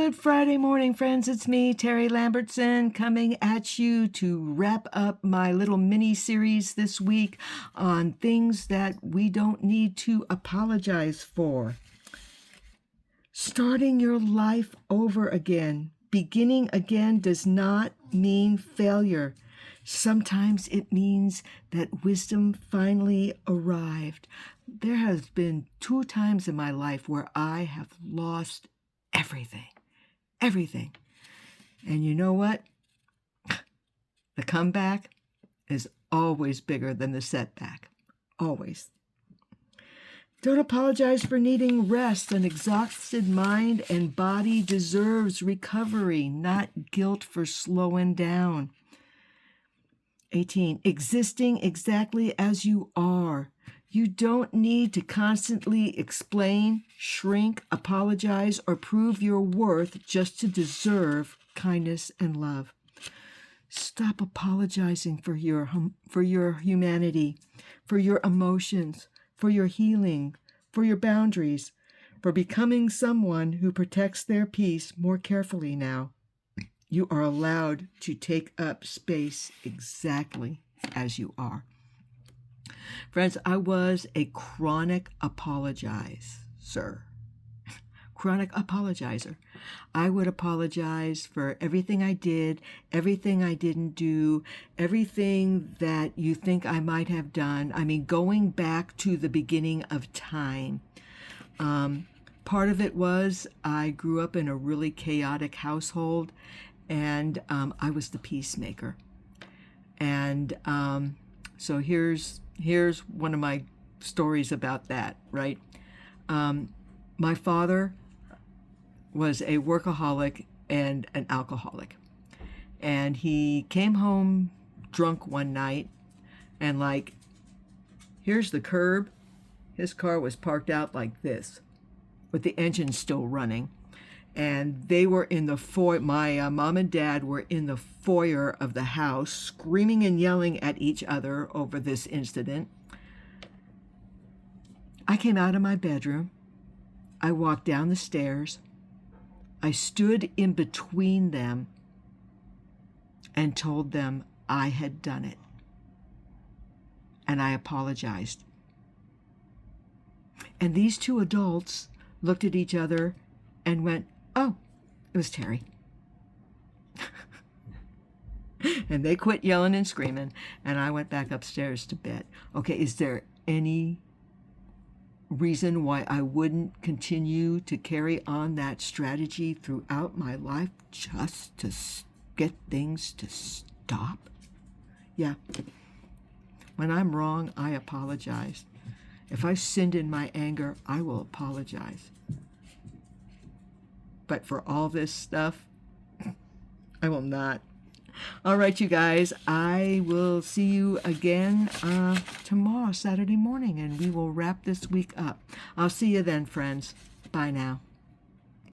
Good Friday morning, friends. It's me, Terry Lambertson, coming at you to wrap up my little mini series this week on things that we don't need to apologize for. Starting your life over again, beginning again, does not mean failure. Sometimes it means that wisdom finally arrived. There has been 2 times in my life where I have lost everything. And you know what? The comeback is always bigger than the setback. Always. Don't apologize for needing rest. An exhausted mind and body deserves recovery, not guilt for slowing down. 18. Existing exactly as you are. You don't need to constantly explain, shrink, apologize, or prove your worth just to deserve kindness and love. Stop apologizing for your humanity, for your emotions, for your healing, for your boundaries, for becoming someone who protects their peace more carefully now. You are allowed to take up space exactly as you are. Friends, I was a chronic apologizer. Chronic apologizer. I would apologize for everything I did, everything I didn't do, everything that you think I might have done. I mean, going back to the beginning of time. Part of it was I grew up in a really chaotic household, and I was the peacemaker. And so here's one of my stories about that, right? My father was a workaholic and an alcoholic. And he came home drunk one night and here's the curb. His car was parked out like this with the engine still running. And they were in the foyer. My mom and dad were in the foyer of the house, screaming and yelling at each other over this incident. I came out of my bedroom. I walked down the stairs. I stood in between them and told them I had done it. And I apologized. And these 2 adults looked at each other and went, "Oh, it was Terry." And they quit yelling and screaming, and I went back upstairs to bed. Okay, is there any reason why I wouldn't continue to carry on that strategy throughout my life just to get things to stop? Yeah. When I'm wrong, I apologize. If I sinned in my anger, I will apologize. But for all this stuff, I will not. All right, you guys, I will see you again tomorrow, Saturday morning, and we will wrap this week up. I'll see you then, friends. Bye now.